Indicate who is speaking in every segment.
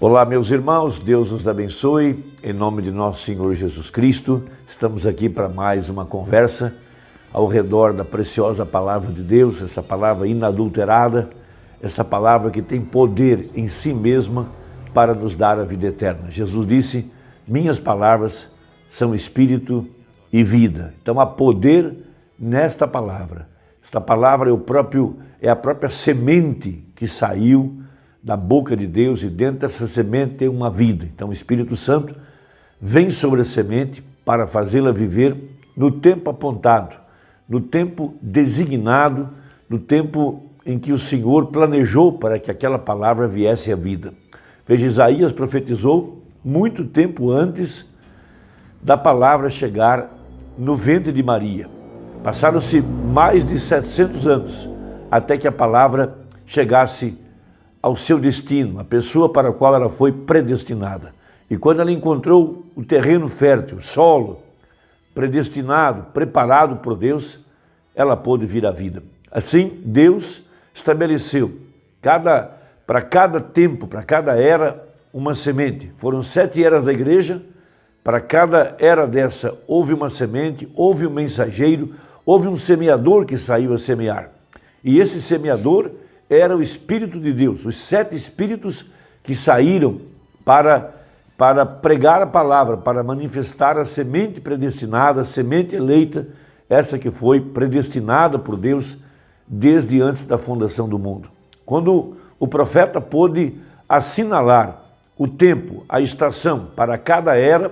Speaker 1: Olá, meus irmãos, Deus nos abençoe, em nome de nosso Senhor Jesus Cristo. Estamos aqui para mais uma conversa ao redor da preciosa palavra de Deus, essa palavra inadulterada, essa palavra que tem poder em si mesma para nos dar a vida eterna. Jesus disse, minhas palavras são espírito e vida. Então há poder nesta palavra. Esta palavra é a própria semente que saiu da boca de Deus, e dentro dessa semente tem uma vida. Então o Espírito Santo vem sobre a semente para fazê-la viver no tempo apontado, no tempo designado, no tempo em que o Senhor planejou para que aquela palavra viesse à vida. Veja, Isaías profetizou muito tempo antes da palavra chegar no ventre de Maria. Passaram-se mais de 700 anos até que a palavra chegasse ao seu destino, a pessoa para a qual ela foi predestinada. E quando ela encontrou o terreno fértil, o solo, predestinado, preparado por Deus, ela pôde vir à vida. Assim, Deus estabeleceu para cada tempo, para cada era, uma semente. Foram 7 eras da igreja, para cada era dessa houve uma semente, houve um mensageiro, houve um semeador que saiu a semear. E esse semeador era o Espírito de Deus, os 7 Espíritos que saíram para pregar a palavra, para manifestar a semente predestinada, a semente eleita, essa que foi predestinada por Deus desde antes da fundação do mundo. Quando o profeta pôde assinalar o tempo, a estação para cada era,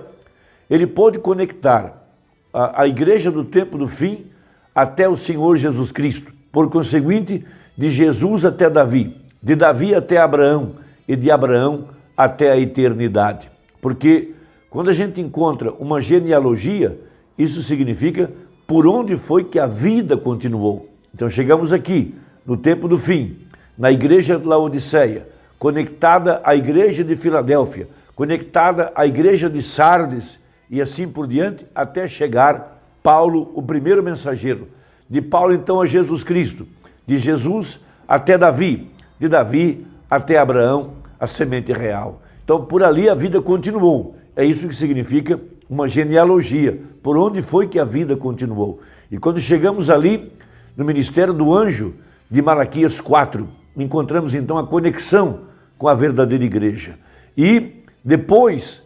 Speaker 1: ele pôde conectar a igreja do tempo do fim até o Senhor Jesus Cristo, por conseguinte, de Jesus até Davi, de Davi até Abraão e de Abraão até a eternidade. Porque quando a gente encontra uma genealogia, isso significa por onde foi que a vida continuou. Então chegamos aqui, no tempo do fim, na igreja de Laodiceia, conectada à igreja de Filadélfia, conectada à igreja de Sardes e assim por diante, até chegar Paulo, o primeiro mensageiro. De Paulo então a Jesus Cristo, de Jesus até Davi, de Davi até Abraão, a semente real. Então por ali a vida continuou. É isso que significa uma genealogia, por onde foi que a vida continuou. E quando chegamos ali, no ministério do anjo de Malaquias 4, encontramos então a conexão com a verdadeira igreja. E depois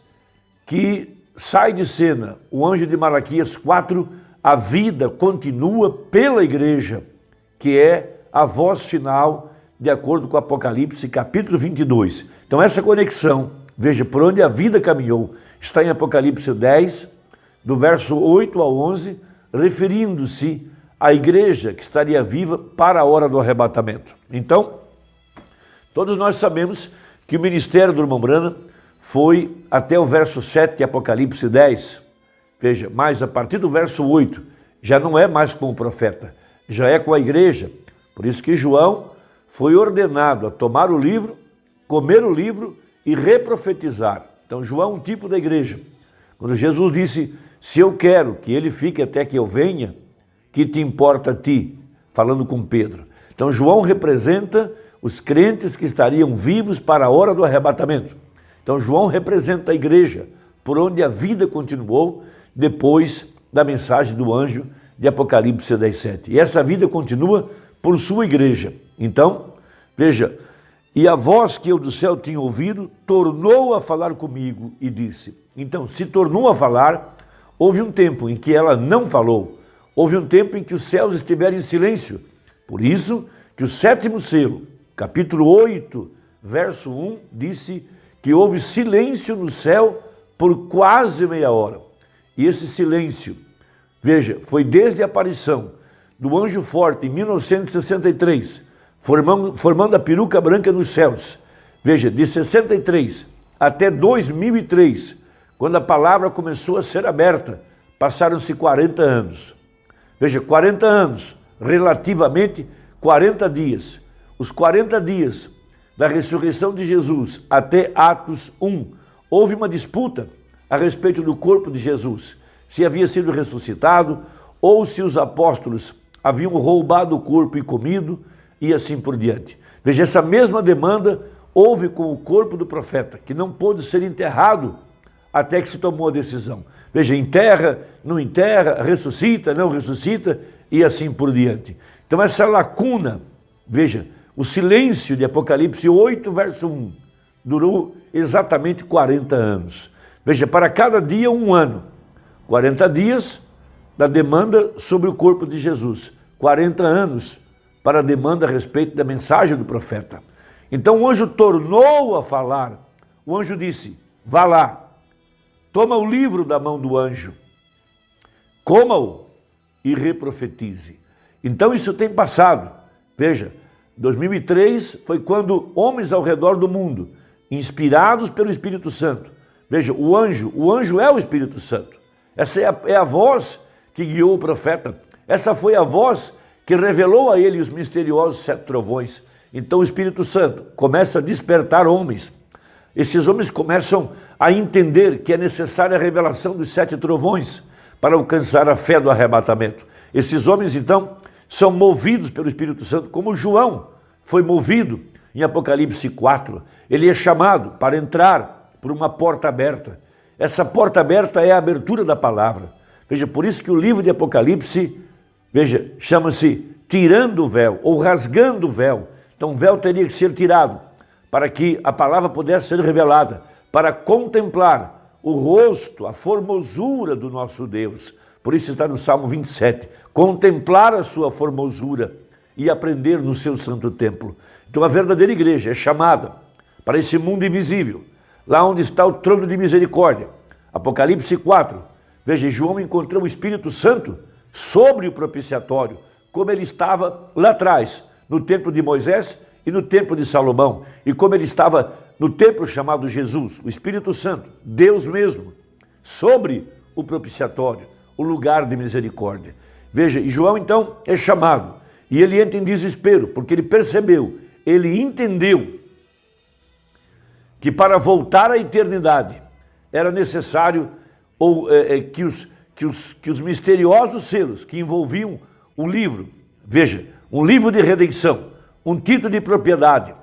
Speaker 1: que sai de cena o anjo de Malaquias 4, a vida continua pela igreja, que é a voz final, de acordo com o Apocalipse, capítulo 22. Então essa conexão, veja, por onde a vida caminhou, está em Apocalipse 10, do verso 8 ao 11, referindo-se à igreja que estaria viva para a hora do arrebatamento. Então, todos nós sabemos que o ministério do irmão Branham foi até o verso 7 de Apocalipse 10. Veja, mas a partir do verso 8, já não é mais com o profeta, já é com a igreja. Por isso que João foi ordenado a tomar o livro, comer o livro e reprofetizar. Então João é um tipo da igreja. Quando Jesus disse, se eu quero que ele fique até que eu venha, que te importa a ti? Falando com Pedro. Então João representa os crentes que estariam vivos para a hora do arrebatamento. Então João representa a igreja, por onde a vida continuou depois da mensagem do anjo de Apocalipse 10:7. E essa vida continua por sua igreja. Então, veja, e a voz que eu do céu tinha ouvido, tornou a falar comigo e disse. Então, se tornou a falar, houve um tempo em que ela não falou, houve um tempo em que os céus estiveram em silêncio. Por isso que o 7º selo, capítulo 8, verso 1, disse que houve silêncio no céu por quase meia hora. E esse silêncio, veja, foi desde a aparição do anjo forte em 1963, formando a peruca branca nos céus. Veja, de 63 até 2003, quando a palavra começou a ser aberta, passaram-se 40 anos. Veja, 40 anos, relativamente 40 dias. Os 40 dias da ressurreição de Jesus até Atos 1, houve uma disputa a respeito do corpo de Jesus, se havia sido ressuscitado ou se os apóstolos haviam roubado o corpo e comido e assim por diante. Veja, essa mesma demanda houve com o corpo do profeta, que não pôde ser enterrado até que se tomou a decisão. Veja, enterra, não enterra, ressuscita, não ressuscita e assim por diante. Então essa lacuna, veja, o silêncio de Apocalipse 8, verso 1, durou exatamente 40 anos. Veja, para cada dia um ano, 40 dias da demanda sobre o corpo de Jesus, 40 anos para a demanda a respeito da mensagem do profeta. Então o anjo tornou a falar, o anjo disse, vá lá, toma o livro da mão do anjo, coma-o e reprofetize. Então isso tem passado. Veja, 2003 foi quando homens ao redor do mundo, inspirados pelo Espírito Santo, veja, o anjo é o Espírito Santo. Essa é a voz que guiou o profeta. Essa foi a voz que revelou a ele os misteriosos 7 trovões. Então o Espírito Santo começa a despertar homens. Esses homens começam a entender que é necessária a revelação dos 7 trovões para alcançar a fé do arrebatamento. Esses homens, então, são movidos pelo Espírito Santo, como João foi movido em Apocalipse 4. Ele é chamado para entrar por uma porta aberta. Essa porta aberta é a abertura da palavra. Veja, por isso que o livro de Apocalipse, veja, chama-se tirando o véu, ou rasgando o véu. Então o véu teria que ser tirado, para que a palavra pudesse ser revelada, para contemplar o rosto, a formosura do nosso Deus. Por isso está no Salmo 27, contemplar a sua formosura e aprender no seu santo templo. Então a verdadeira igreja é chamada para esse mundo invisível, lá onde está o trono de misericórdia. Apocalipse 4, veja, João encontrou o Espírito Santo sobre o propiciatório, como ele estava lá atrás, no templo de Moisés e no templo de Salomão, e como ele estava no templo chamado Jesus, o Espírito Santo, Deus mesmo, sobre o propiciatório, o lugar de misericórdia. Veja, e João então é chamado, e ele entra em desespero, porque ele percebeu, ele entendeu que para voltar à eternidade era necessário que os misteriosos selos que envolviam o livro, veja, um livro de redenção, um título de propriedade,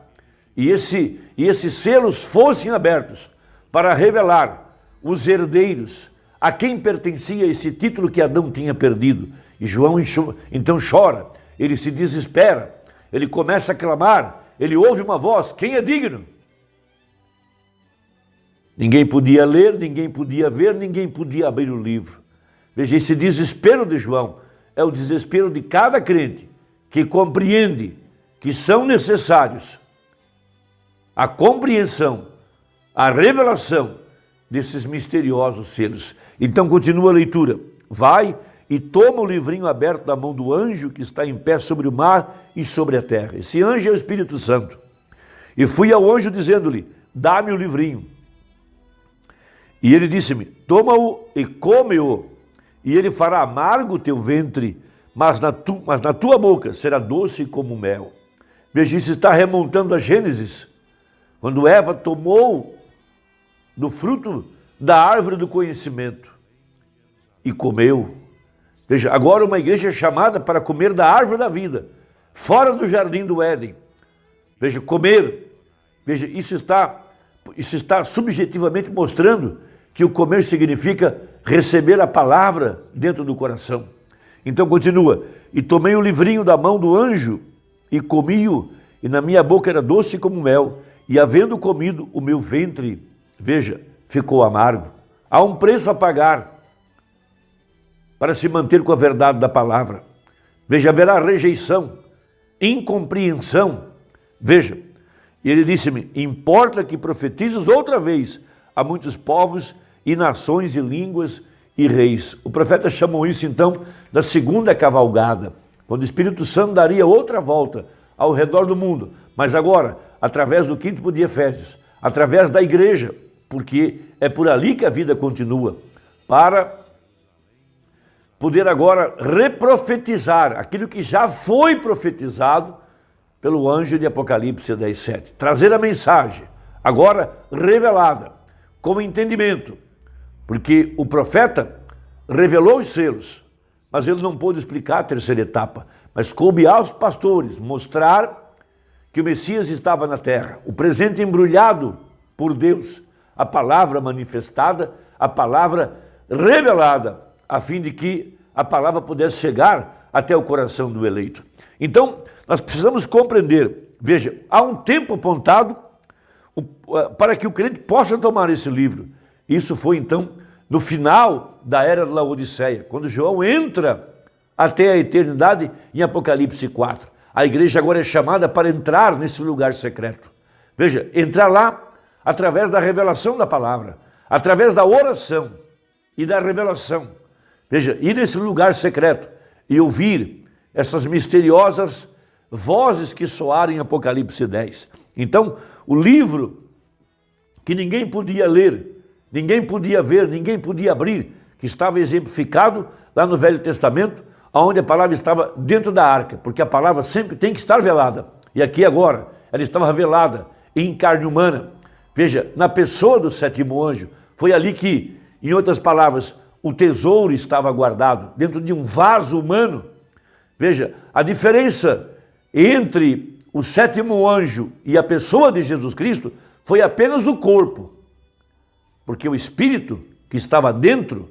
Speaker 1: e esses selos fossem abertos para revelar os herdeiros, a quem pertencia esse título que Adão tinha perdido. E João então chora, ele se desespera, ele começa a clamar, ele ouve uma voz, quem é digno? Ninguém podia ler, ninguém podia ver, ninguém podia abrir o livro. Veja, esse desespero de João é o desespero de cada crente que compreende que são necessários a compreensão, a revelação desses misteriosos selos. Então continua a leitura. Vai e toma o livrinho aberto da mão do anjo que está em pé sobre o mar e sobre a terra. Esse anjo é o Espírito Santo. E fui ao anjo dizendo-lhe, dá-me o livrinho. E ele disse-me, toma-o e come-o, e ele fará amargo o teu ventre, mas na tua boca será doce como mel. Veja, isso está remontando a Gênesis, quando Eva tomou do fruto da árvore do conhecimento e comeu. Veja, agora uma igreja é chamada para comer da árvore da vida, fora do jardim do Éden. Veja, comer. Veja, isso está subjetivamente mostrando que o comer significa receber a palavra dentro do coração. Então continua, e tomei o livrinho da mão do anjo e comi-o, e na minha boca era doce como mel, e havendo comido o meu ventre, veja, ficou amargo. Há um preço a pagar para se manter com a verdade da palavra. Veja, haverá rejeição, incompreensão. Veja, e ele disse-me, importa que profetizes outra vez a muitos povos e nações e línguas e reis. O profeta chamou isso então da segunda cavalgada, quando o Espírito Santo daria outra volta ao redor do mundo, mas agora, através do quinto de Efésios, através da igreja, porque é por ali que a vida continua, para poder agora reprofetizar aquilo que já foi profetizado pelo anjo de Apocalipse 10:7. Trazer a mensagem, agora revelada, com entendimento, porque o profeta revelou os selos, mas ele não pôde explicar a terceira etapa, mas coube aos pastores mostrar que o Messias estava na terra, o presente embrulhado por Deus, a palavra manifestada, a palavra revelada, a fim de que a palavra pudesse chegar até o coração do eleito. Então, nós precisamos compreender, veja, há um tempo apontado para que o crente possa tomar esse livro. Isso foi então no final da era de Laodiceia, quando João entra até a eternidade em Apocalipse 4. A igreja agora é chamada para entrar nesse lugar secreto. Veja, entrar lá através da revelação da palavra, através da oração e da revelação. Veja, ir nesse lugar secreto e ouvir essas misteriosas vozes que soaram em Apocalipse 10. Então, o livro que ninguém podia ler, ninguém podia ver, ninguém podia abrir, que estava exemplificado lá no Velho Testamento, onde a palavra estava dentro da arca, porque a palavra sempre tem que estar velada. E aqui agora, ela estava velada em carne humana. Veja, na pessoa do sétimo anjo, foi ali que, em outras palavras, o tesouro estava guardado dentro de um vaso humano. Veja, a diferença entre o sétimo anjo e a pessoa de Jesus Cristo foi apenas o corpo, porque o Espírito que estava dentro,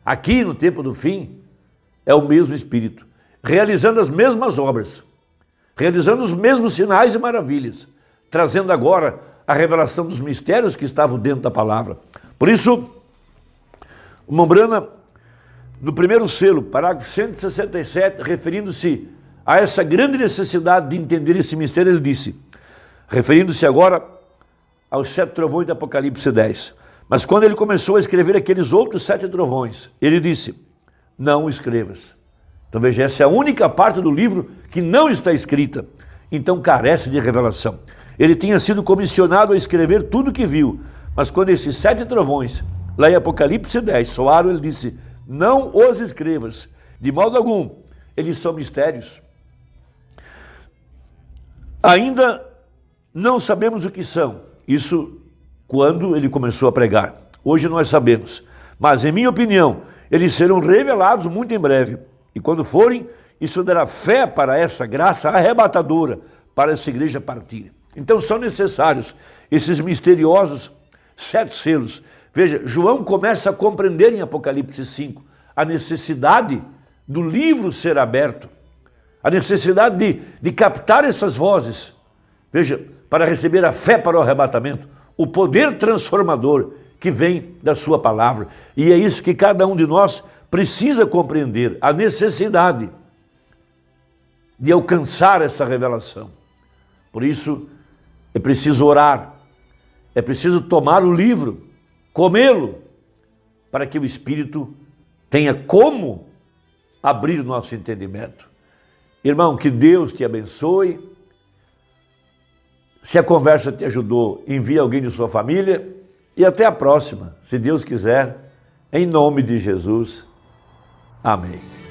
Speaker 1: aqui no tempo do fim, é o mesmo Espírito, realizando as mesmas obras, realizando os mesmos sinais e maravilhas, trazendo agora a revelação dos mistérios que estavam dentro da palavra. Por isso, o Mombrana, no primeiro selo, parágrafo 167, referindo-se a essa grande necessidade de entender esse mistério, ele disse, referindo-se agora aos 7 trovões do Apocalipse 10. Mas quando ele começou a escrever aqueles outros 7 trovões, ele disse, não escrevas. Então veja, essa é a única parte do livro que não está escrita, então carece de revelação. Ele tinha sido comissionado a escrever tudo o que viu, mas quando esses 7 trovões, lá em Apocalipse 10, soaram, ele disse, não os escrevas, de modo algum, eles são mistérios. Ainda não sabemos o que são, isso quando ele começou a pregar. Hoje nós sabemos, mas em minha opinião, eles serão revelados muito em breve. E quando forem, isso dará fé para essa graça arrebatadora, para essa igreja partir. Então são necessários esses misteriosos 7 selos. Veja, João começa a compreender em Apocalipse 5 a necessidade do livro ser aberto, a necessidade de captar essas vozes. Veja, para receber a fé para o arrebatamento, o poder transformador que vem da sua palavra. E é isso que cada um de nós precisa compreender, a necessidade de alcançar essa revelação. Por isso, é preciso orar, é preciso tomar o livro, comê-lo, para que o Espírito tenha como abrir o nosso entendimento. Irmão, que Deus te abençoe. Se a conversa te ajudou, envie alguém de sua família e até a próxima, se Deus quiser, em nome de Jesus. Amém.